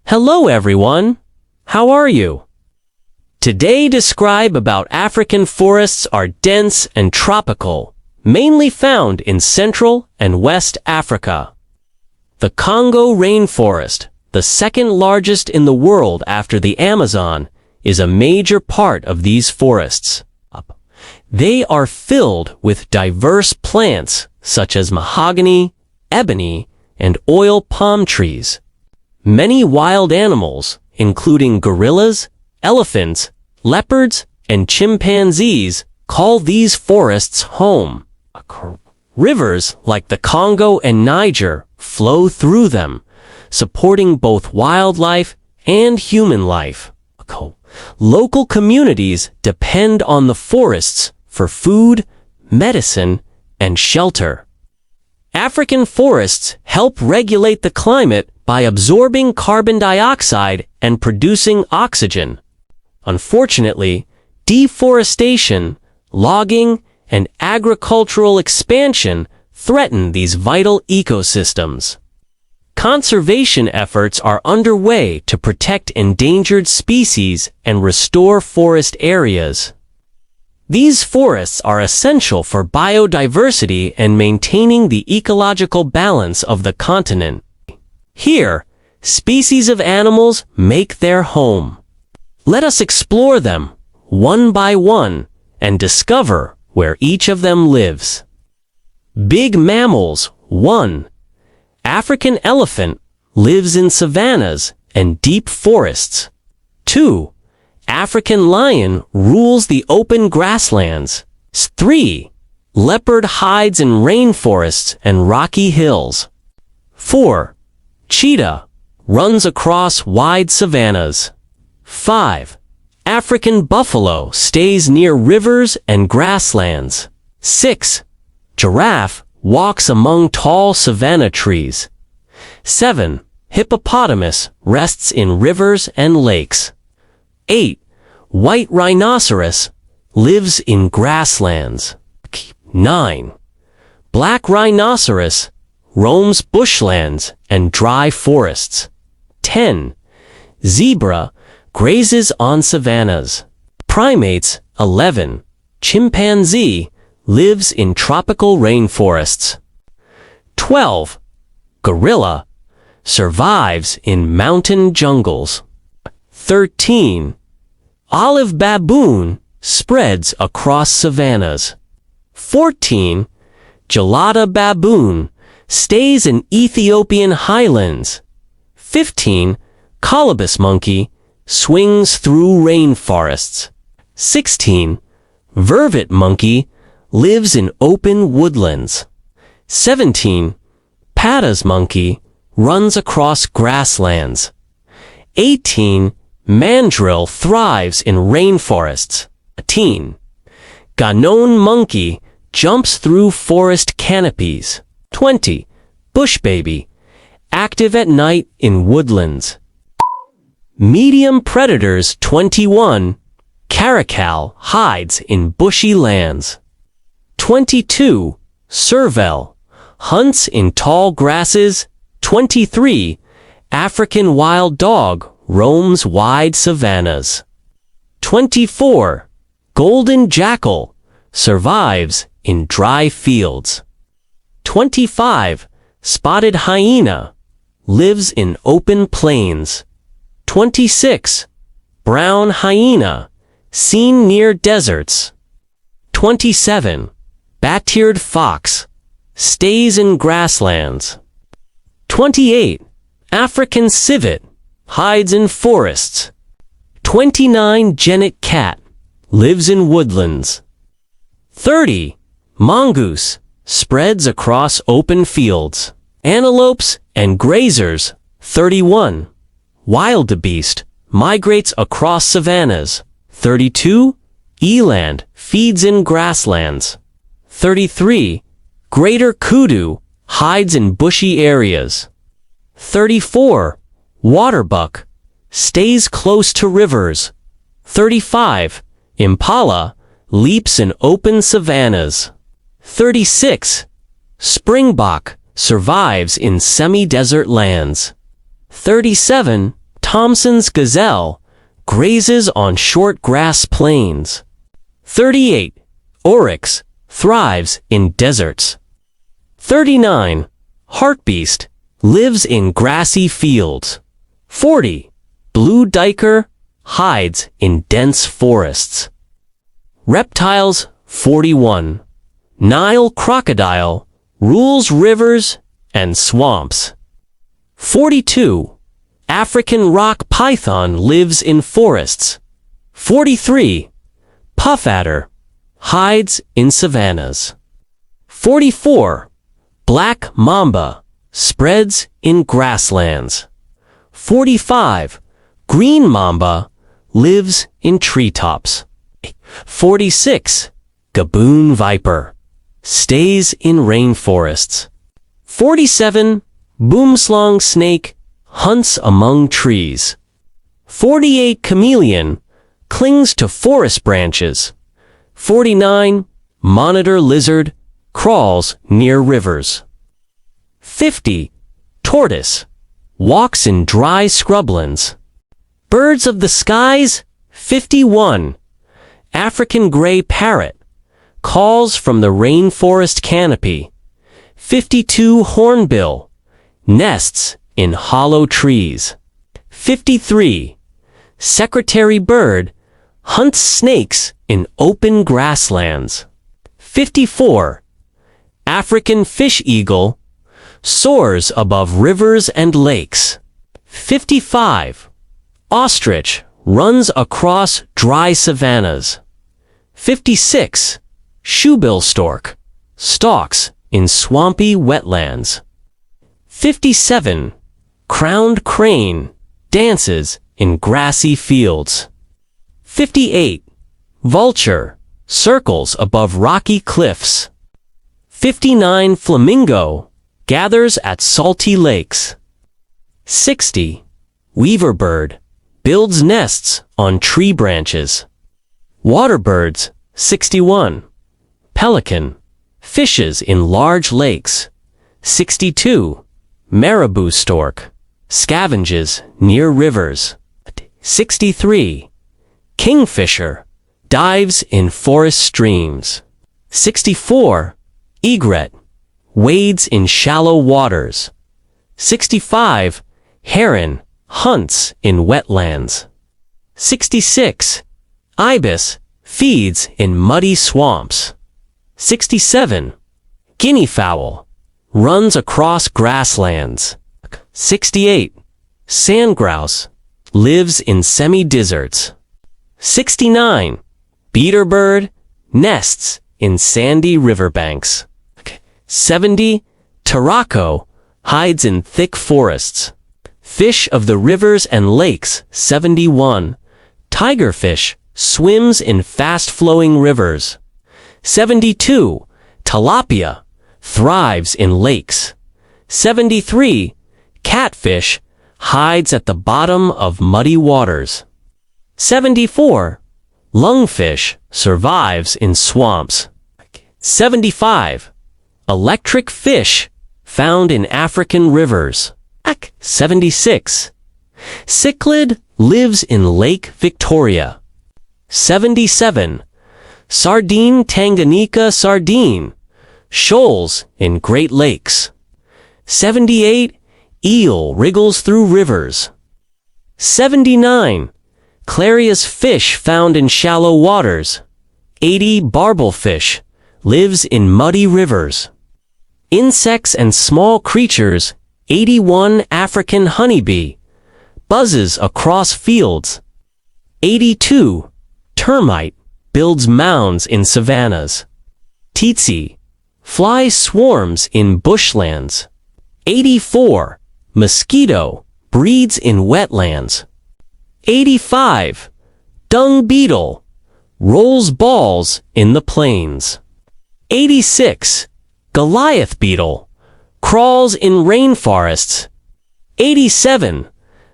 Hello everyone. How are you? Today describe about African forests are dense and tropical, mainly found in Central and West Africa. The Congo rainforest, the second largest in the world after the Amazon, is a major part of these forests. They are filled with diverse plants such as mahogany, ebony, and oil palm trees. Many wild animals, including gorillas, elephants, leopards, and chimpanzees, call these forests home. Rivers like the Congo and Niger flow through them, supporting both wildlife and human life. Local communities depend on the forests for food, medicine, and shelter. African forests help regulate the climate by absorbing carbon dioxide and producing oxygen. Unfortunately, deforestation, logging, and agricultural expansion threaten these vital ecosystems. Conservation efforts are underway to protect endangered species and restore forest areas. These forests are essential for biodiversity and maintaining the ecological balance of the continent. Here, species of animals make their home. Let us explore them, one by one, and discover where each of them lives. Big mammals. 1. African elephant lives in savannas and deep forests. 2. African lion rules the open grasslands. 3. Leopard hides in rainforests and rocky hills. 4. Cheetah runs across wide savannas. 5. African buffalo stays near rivers and grasslands. 6. Giraffe walks among tall savanna trees. 7. Hippopotamus rests in rivers and lakes. 8. White rhinoceros lives in grasslands. 9. Black rhinoceros roams bushlands and dry forests. 10. Zebra grazes on savannas. Primates. 11. Chimpanzee lives in tropical rainforests. 12. Gorilla survives in mountain jungles. 13. Olive baboon spreads across savannas. 14. Gelada baboon stays in Ethiopian highlands. 15. Colobus monkey swings through rainforests. 16. Vervet monkey lives in open woodlands. 17. Patas monkey runs across grasslands. 18. Mandrill thrives in rainforests. 18. Ganon monkey jumps through forest canopies. 20. Bush baby active at night in woodlands. Medium predators. 21. Caracal hides in bushy lands. 22. Serval hunts in tall grasses. 23. African wild dog roams wide savannas. 24. Golden jackal survives in dry fields. 25. Spotted hyena lives in open plains. 26. Brown hyena seen near deserts. 27. Bat-eared fox stays in grasslands. 28. African civet hides in forests. 29. Genet cat lives in woodlands. 30. Mongoose spreads across open fields. Antelopes and grazers. 31. Wildebeest migrates across savannas. 32. Eland feeds in grasslands. 33. Greater kudu hides in bushy areas. 34. Waterbuck stays close to rivers. 35. Impala leaps in open savannas. 36. Springbok survives in semi-desert lands. 37. Thompson's gazelle grazes on short grass plains. 38. Oryx thrives in deserts. 39. Hartebeest lives in grassy fields. 40. Blue duiker hides in dense forests. Reptiles. 41. Nile crocodile rules rivers and swamps. 42. African rock python lives in forests. 43. Puff adder hides in savannas. 44. Black mamba spreads in grasslands. 45. Green mamba lives in treetops. 46. Gaboon viper stays in rainforests. 47. Boomslang snake hunts among trees. 48. Chameleon clings to forest branches. 49. Monitor lizard crawls near rivers. 50. Tortoise walks in dry scrublands. Birds of the skies. 51. African gray parrot calls from the rainforest canopy. 52. Hornbill nests in hollow trees. 53. Secretary bird hunts snakes in open grasslands. 54. African fish eagle soars above rivers and lakes. 55. Ostrich runs across dry savannas. 56. Shoebill stork stalks in swampy wetlands. 57. Crowned crane dances in grassy fields. 58. Vulture circles above rocky cliffs. 59. Flamingo gathers at salty lakes. 60. Weaver bird builds nests on tree branches. Water birds. 61. Pelican fishes in large lakes. 62. Marabou stork scavenges near rivers. 63. Kingfisher dives in forest streams. 64. Egret wades in shallow waters. 65. Heron hunts in wetlands. 66. Ibis feeds in muddy swamps. 67. Guinea fowl runs across grasslands. 68. Sandgrouse lives in semi-deserts. 69. Beater bird nests in sandy riverbanks. 70. Taraco hides in thick forests. Fish of the rivers and lakes. 71. Tigerfish swims in fast-flowing rivers. 72. Tilapia thrives in lakes. 73. Catfish hides at the bottom of muddy waters. 74. Lungfish survives in swamps. 75. Electric fish found in African rivers. 76. Cichlid lives in Lake Victoria. 77. Sardine Tanganyika sardine shoals in Great Lakes. 78. Eel wriggles through rivers. 79. Clarias fish found in shallow waters. 80. Barbelfish lives in muddy rivers. Insects and small creatures. 81. African honeybee buzzes across fields. 82. Termite builds mounds in savannas. Tsetse fly swarms in bushlands. 84. Mosquito breeds in wetlands. 85. Dung beetle rolls balls in the plains. 86. Goliath beetle crawls in rainforests. 87.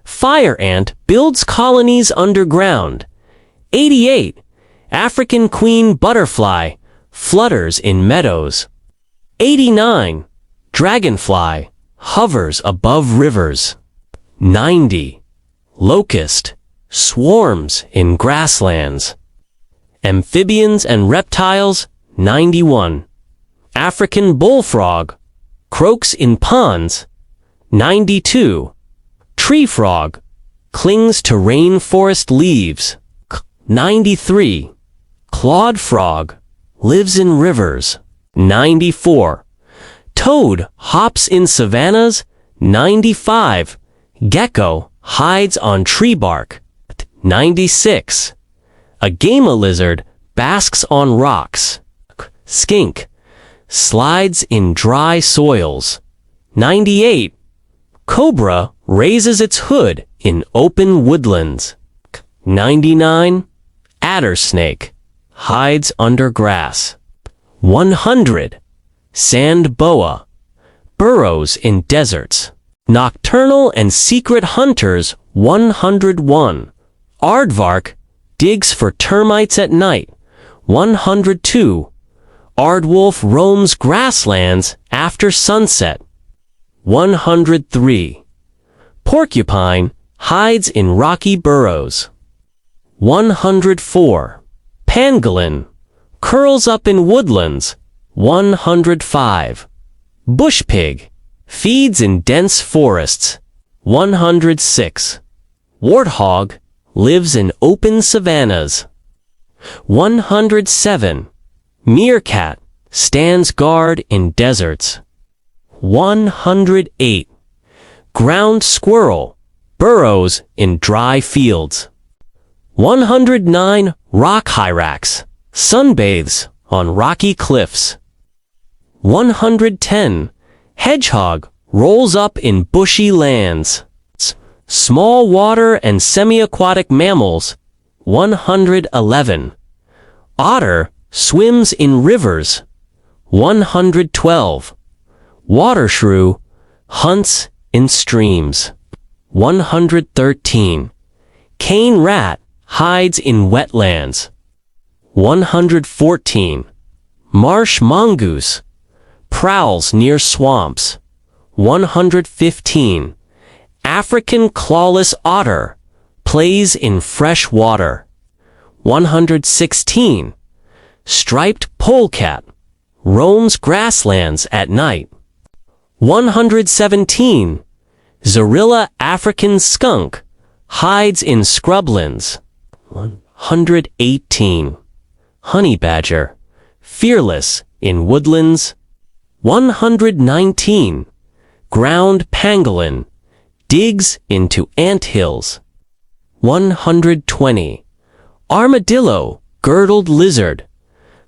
Fire ant builds colonies underground. 88. African queen butterfly flutters in meadows. 89. Dragonfly hovers above rivers. 90. locust, swarms in grasslands. Amphibians and reptiles, 91. African bullfrog, croaks in ponds, 92. Tree frog, clings to rainforest leaves, 93. Clawed frog, lives in rivers, 94. Toad hops in savannas, 95. Gecko hides on tree bark, 96. A game lizard basks on rocks. Skink slides in dry soils, 98. Cobra raises its hood in open woodlands, 99. Adder snake hides under grass, 100. Sand boa burrows in deserts. Nocturnal and secret hunters, 101. Aardvark digs for termites at night, 102. Aardwolf roams grasslands after sunset, 103. Porcupine hides in rocky burrows, 104. Pangolin curls up in woodlands, 105. Bush pig feeds in dense forests, 106. Warthog lives in open savannas, 107. Meerkat stands guard in deserts, 108. Ground squirrel burrows in dry fields, 109. Rock hyrax sunbathes on rocky cliffs, 110. Hedgehog rolls up in bushy lands. Small water and semi-aquatic mammals, 111. Otter swims in rivers, 112. Water shrew hunts in streams, 113. Cane rat hides in wetlands, 114. Marsh mongoose prowls near swamps, 115. African clawless otter plays in fresh water, 116. Striped polecat roams grasslands at night, 117. Zorilla African skunk hides in scrublands, 118. Honey badger fearless in woodlands, 119. Ground pangolin digs into anthills, 120. Armadillo girdled lizard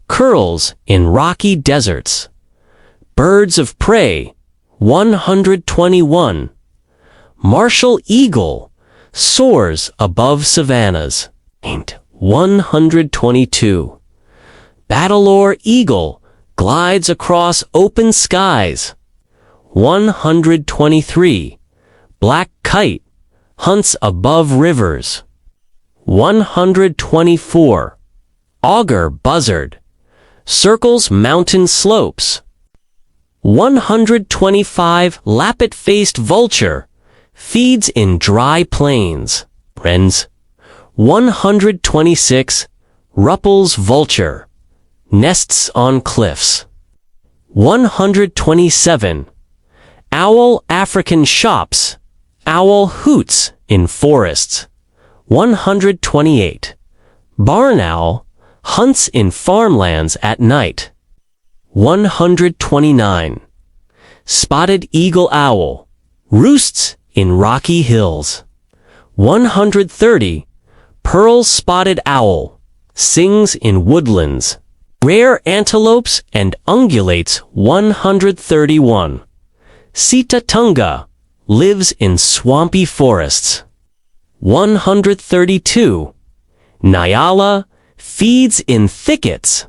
curls in rocky deserts. Birds of prey, 121. Martial eagle soars above savannas, 122. Battleor eagle glides across open skies, 123. Black kite hunts above rivers, 124. Auger buzzard circles mountain slopes, 125. Lappet-faced vulture feeds in dry plains, wrens, 126. Ruppel's vulture nests on cliffs, 127. Owl African shops owl hoots in forests, 128. Barn owl hunts in farmlands at night, 129. Spotted eagle owl roosts in rocky hills, 130. Pearl spotted owl sings in woodlands. Rare antelopes and ungulates, 131. Sita tunga lives in swampy forests, 132. Nyala feeds in thickets,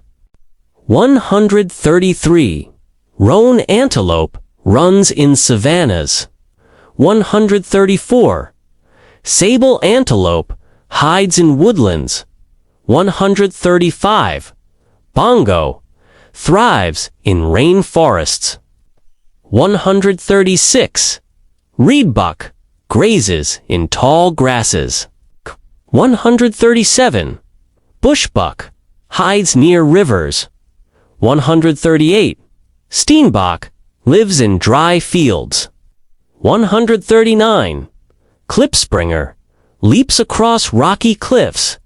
133. Roan antelope runs in savannas, 134. Sable antelope hides in woodlands, 135. Bongo thrives in rainforests, 136. Reedbuck grazes in tall grasses. 137. Bushbuck, hides near rivers. 138. Steenbok, lives in dry fields. 139. Klipspringer, leaps across rocky cliffs.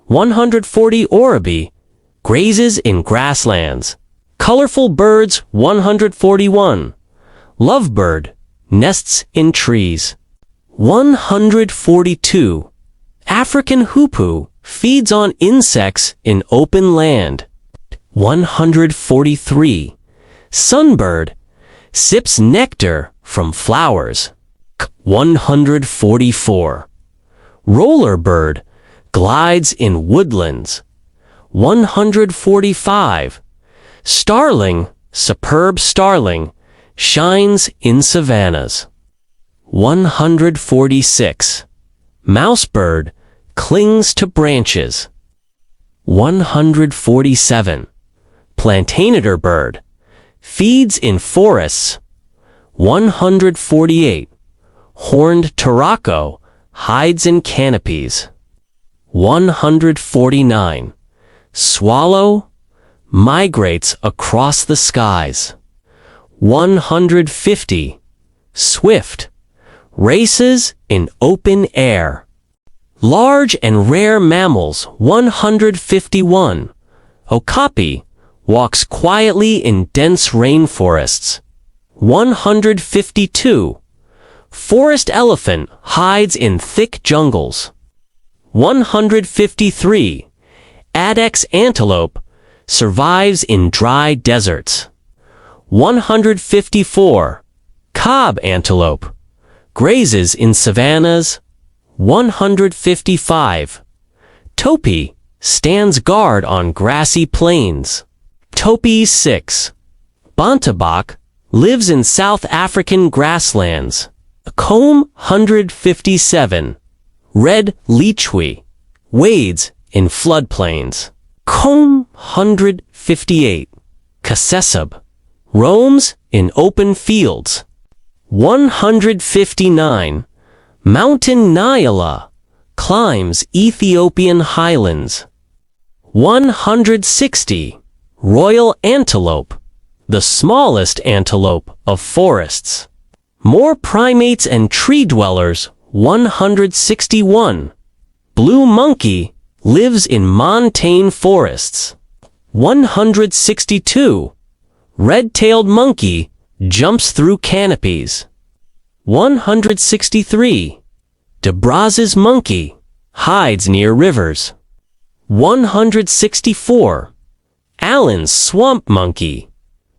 140. Oribi, grazes in grasslands. Colorful birds. 141. Lovebird, nests in trees. 142. African hoopoe, feeds on insects in open land. 143. Sunbird, sips nectar from flowers. 144. Rollerbird, glides in woodlands. 145. Starling, superb starling, shines in savannas. 146. Mousebird, clings to branches. 147. Plantainator bird, feeds in forests. 148. Horned turaco, hides in canopies. 149. Swallow, migrates across the skies. 150. Swift, races in open air. Large and rare mammals. 151. Okapi, walks quietly in dense rainforests. 152. Forest elephant, hides in thick jungles. 153. Addax antelope, survives in dry deserts. 154. Cob antelope, grazes in savannas. 155. Topi, stands guard on grassy plains. Topi 6. Bontebok, lives in South African grasslands. Comb 157. Red lichwi, wades in floodplains. Comb 158. Kasesab, roams in open fields. 159. Mountain nyala, climbs Ethiopian highlands. 160. Royal antelope, the smallest antelope of forests. More primates and tree dwellers. 161. Blue monkey, lives in montane forests. 162. Red-tailed monkey, jumps through canopies. 163. DeBraz's monkey, hides near rivers. 164. Allen's swamp monkey,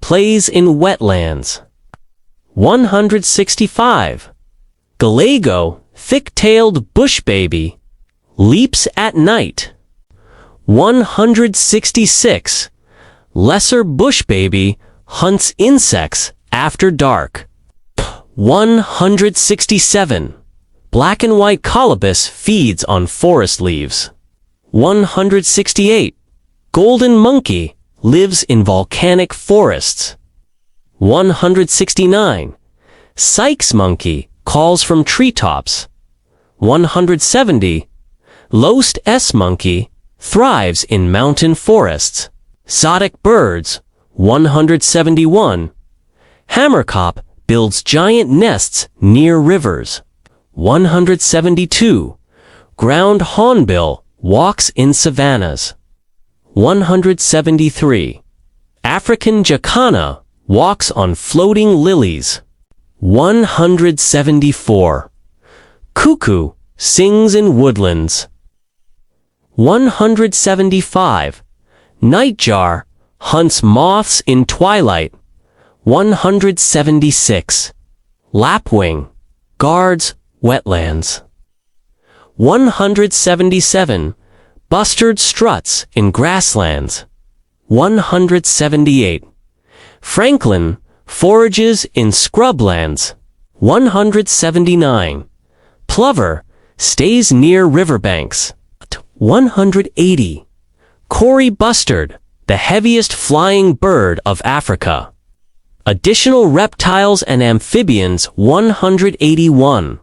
plays in wetlands. 165. Galago, thick-tailed bush baby, leaps at night. 166. Lesser bush baby, hunts insects after dark. 167. Black and white colobus feeds on forest leaves. 168. Golden monkey, lives in volcanic forests. 169. Sykes monkey, calls from treetops. 170. Lost S monkey, thrives in mountain forests. Exotic birds. 171. Hammerkop, builds giant nests near rivers. 172. Ground hornbill, walks in savannas. 173. African jacana, walks on floating lilies. 174. Cuckoo, sings in woodlands. 175. Nightjar, hunts moths in twilight. 176. Lapwing, guards wetlands. 177. Bustard struts in grasslands. 178. Franklin, forages in scrublands. 179. Plover, stays near riverbanks. 180. Kori bustard, the heaviest flying bird of Africa. Additional reptiles and amphibians. 181.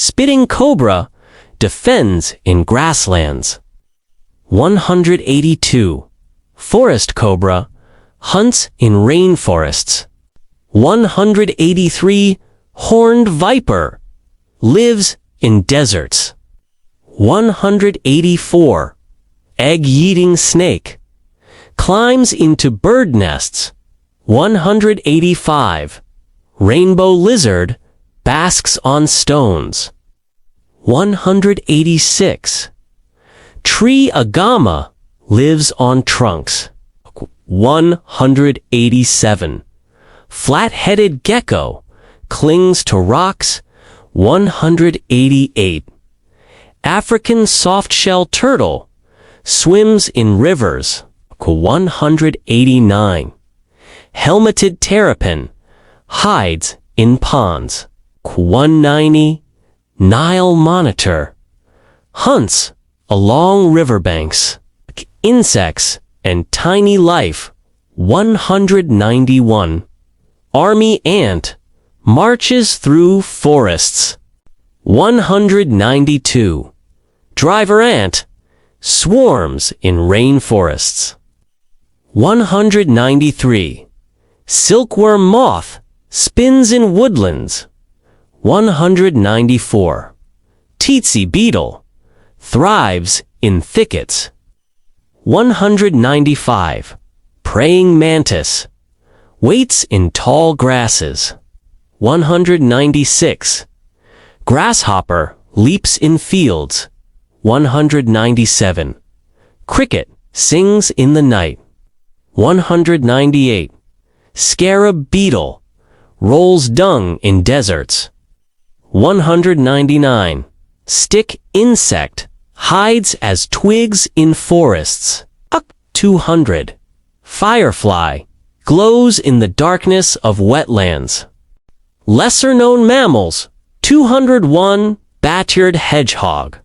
Spitting cobra defends in grasslands. 182. Forest cobra hunts in rainforests. 183. Horned viper lives in deserts. 184. Egg-eating snake climbs into bird nests. 185. Rainbow lizard basks on stones. 186. Tree agama lives on trunks. 187. Flat-headed gecko clings to rocks. 188. African soft-shell turtle swims in rivers. 189. Helmeted terrapin hides in ponds. 190. Nile monitor hunts along riverbanks. Insects and tiny life. 191. Army ant marches through forests. 192. Driver ant swarms in rainforests. 193. Silkworm moth spins in woodlands. 194. Tsetse beetle thrives in thickets. 195. Praying mantis waits in tall grasses. 196. Grasshopper leaps in fields. 197. Cricket sings in the night. 198. Scarab beetle rolls dung in deserts. 199. Stick insect hides as twigs in forests. 200. Firefly glows in the darkness of wetlands. Lesser-known mammals. 201. Bat-eared hedgehog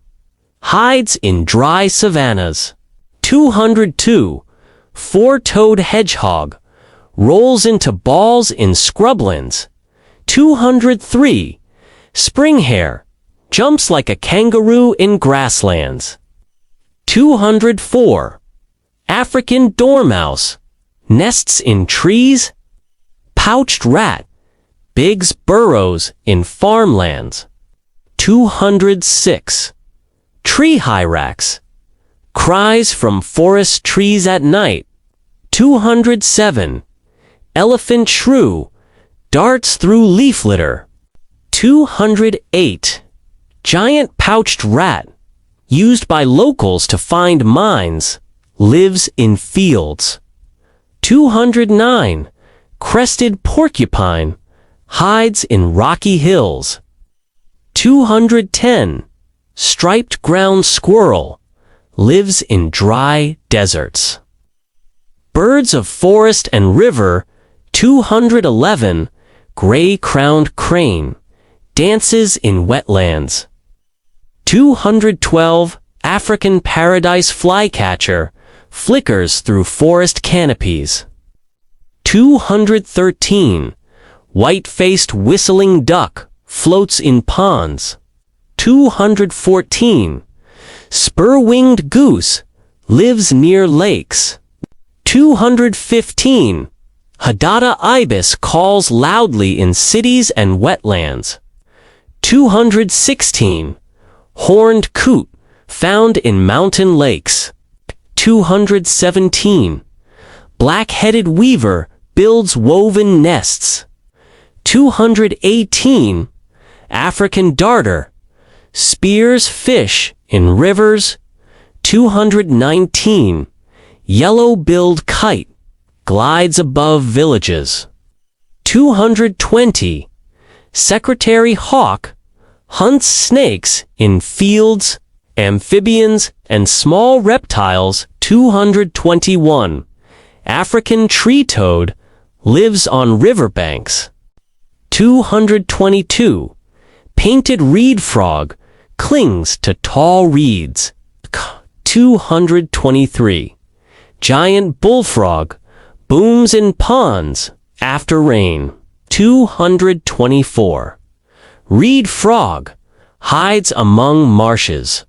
hides in dry savannas. 202. Four-toed hedgehog rolls into balls in scrublands. 203. Spring hare jumps like a kangaroo in grasslands. 204. African dormouse nests in trees. Pouched rat digs burrows in farmlands. 206. Tree hyrax cries from forest trees at night. 207. Elephant shrew darts through leaf litter. 208. Giant pouched rat, used by locals to find mines, lives in fields. 209. Crested porcupine hides in rocky hills. 210. Striped ground squirrel lives in dry deserts. Birds of forest and river. 211. Gray-crowned crane dances in wetlands. 212. African paradise flycatcher flickers through forest canopies. 213. White-faced whistling duck floats in ponds. 214. Spur-winged goose lives near lakes. 215. Hadada ibis calls loudly in cities and wetlands. 216. Horned coot found in mountain lakes. 217. Black-headed weaver builds woven nests. 218. African darter spears fish in rivers. 219. Yellow-billed kite glides above villages. 220. Secretary hawk hunts snakes in fields, amphibians, and small reptiles. 221. African tree toad lives on riverbanks. 222. Painted reed frog clings to tall reeds. 223. Giant bullfrog booms in ponds after rain. 224. Reed frog hides among marshes.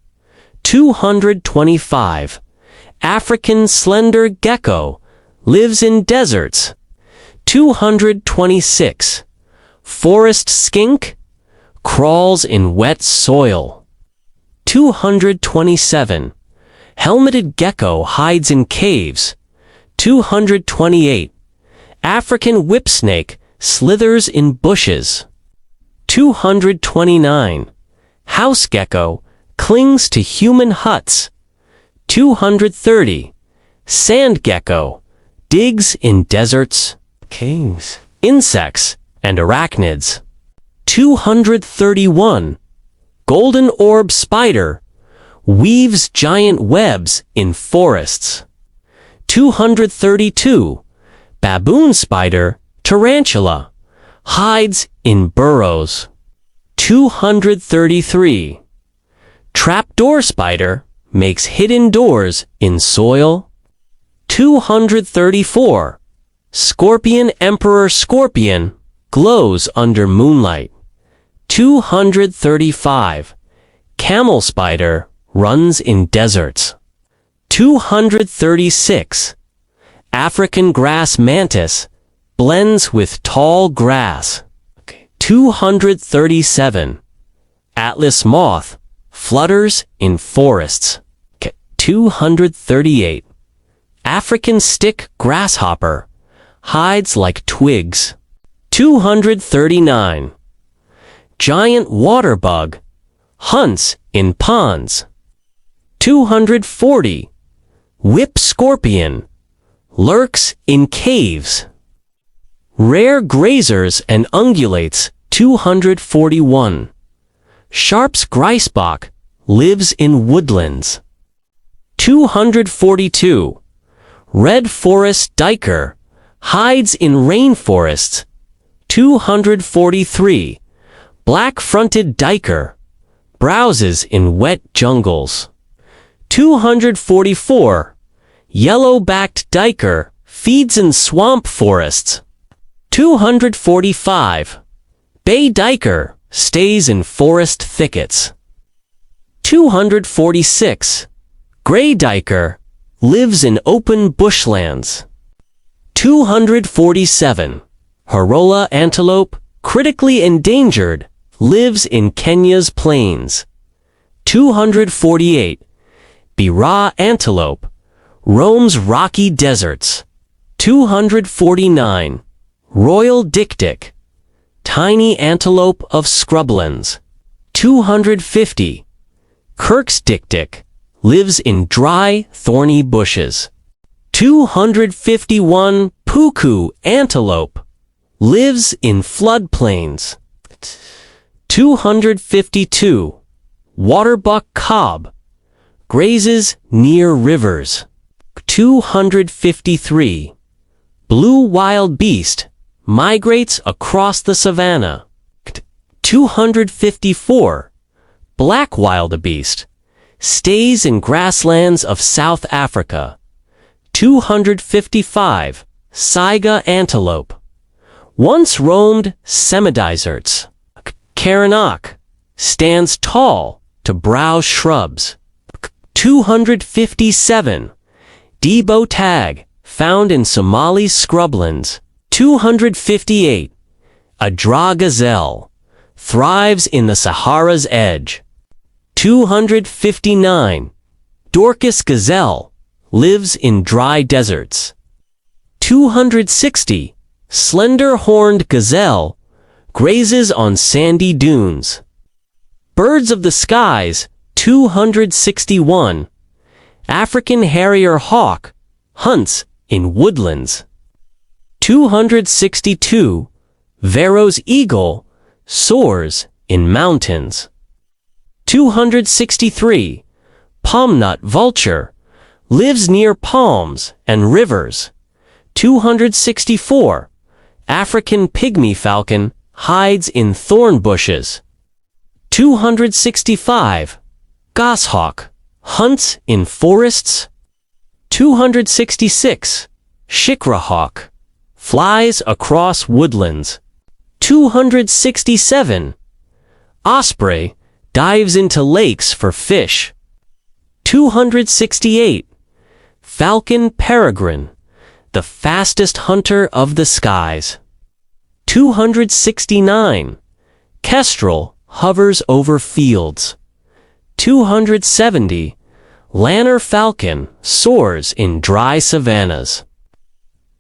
225. African slender gecko, lives in deserts. 226. Forest skink, crawls in wet soil. 227. Helmeted gecko hides in caves. 228. African whipsnake slithers in bushes. 229. House gecko clings to human huts. 230. Sand gecko digs in deserts, caves, insects, and arachnids. 231. Golden orb spider weaves giant webs in forests. 232. Baboon spider, tarantula, hides in burrows. 233. Trapdoor spider makes hidden doors in soil. 234. Scorpion emperor scorpion glows under moonlight. 235. Camel spider runs in deserts. 236. African grass mantis blends with tall grass. 237. Atlas moth flutters in forests. 238. African stick grasshopper hides like twigs. 239. Giant water bug hunts in ponds. 240. Whip scorpion lurks in caves. Rare grazers and ungulates. 241. Sharp's greisbach lives in woodlands. 242. Red forest duiker hides in rainforests. 243. Black-fronted duiker browses in wet jungles. 244. Yellow-backed duiker feeds in swamp forests. 245. Bay duiker stays in forest thickets. 246. Gray duiker lives in open bushlands. 247. Horola antelope, critically endangered, lives in Kenya's plains. 248. Bira antelope roams rocky deserts. 249. Royal dik-dik, tiny antelope of scrublands. 250. Kirk's dik-dik lives in dry, thorny bushes. 251. Puku antelope lives in floodplains. 252. Waterbuck cob grazes near rivers. 253. Blue wild beast migrates across the savanna. 254. Black wildebeest stays in grasslands of South Africa. 255. Saiga antelope once roamed semideserts. Karanak stands tall to browse shrubs. 257. Debo tag found in Somali's scrublands. 258. A draw gazelle thrives in the Sahara's edge. 259. Dorcas gazelle lives in dry deserts. 260. Slender-horned gazelle grazes on sandy dunes. Birds of the skies. 261. African harrier hawk hunts in woodlands. 262. Varro's eagle soars in mountains. 263. Palmnut vulture lives near palms and rivers. 264. African pygmy falcon hides in thorn bushes. 265. Goshawk hunts in forests. 266. Shikra hawk flies across woodlands. 267. Osprey dives into lakes for fish. 268. Falcon peregrine, the fastest hunter of the skies. 269. Kestrel hovers over fields. 270. Lanner falcon soars in dry savannas.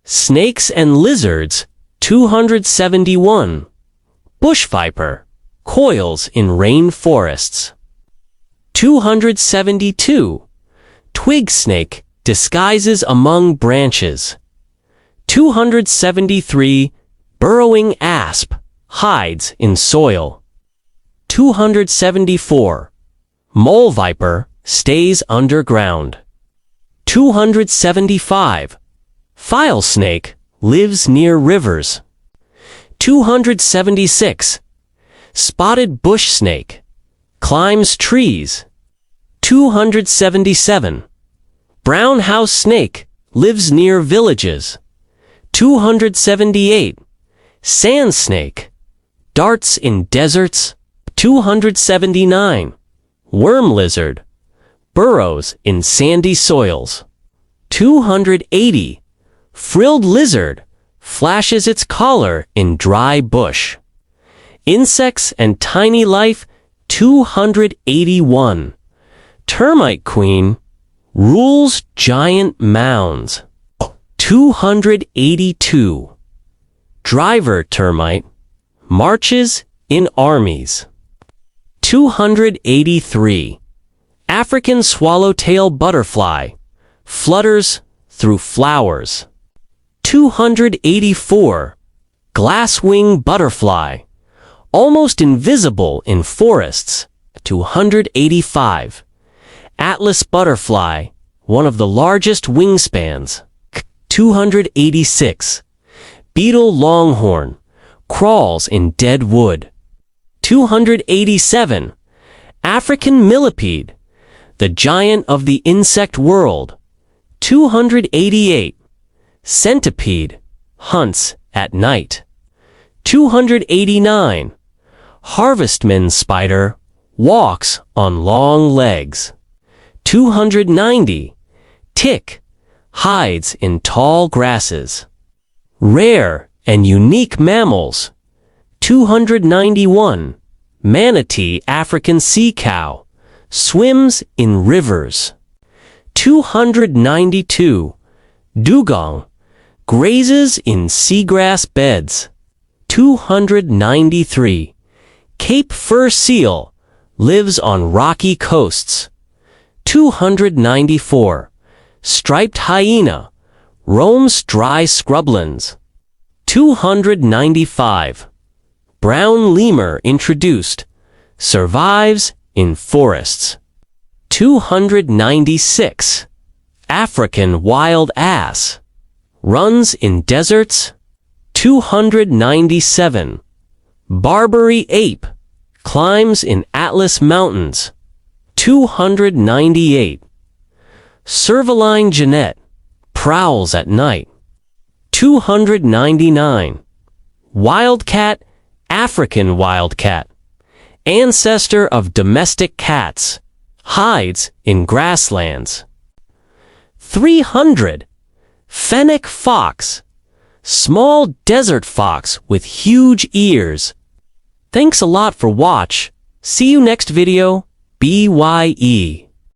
Snakes and lizards. 271. Bush viper coils in rainforests. 272. Twig snake disguises among branches. 273. Burrowing asp hides in soil. 274. Mole viper stays underground. 275. File snake lives near rivers. 276. Spotted bush snake climbs trees. 277. Brown house snake lives near villages. 278. Sand snake darts in deserts. 279. Worm lizard burrows in sandy soils. 280. Frilled lizard flashes its collar in dry bush. Insects and tiny life. 281. Termite queen rules giant mounds. 282. Driver termite marches in armies. 283. African swallowtail butterfly flutters through flowers. 284. Glasswing butterfly almost invisible in forests. 285. Atlas butterfly, one of the largest wingspans. 286. Beetle longhorn crawls in dead wood. 287. African millipede, the giant of the insect world. 288. Centipede hunts at night. 289. Harvestman spider walks on long legs. 290. Tick hides in tall grasses. Rare and unique mammals. 291. Manatee African sea cow swims in rivers. 292. Dugong grazes in seagrass beds. 293. Cape fur seal lives on rocky coasts. 294. Striped hyena roams dry scrublands. 295. Brown lemur introduced survives in forests. 296. African wild ass runs in deserts. 297. Barbary ape climbs in Atlas Mountains. 298. Cervaline genet prowls at night. 299. Wildcat, African wildcat, ancestor of domestic cats, hides in grasslands. 300. Fennec fox, small desert fox with huge ears. Thanks a lot for watch. See you next video. BYE.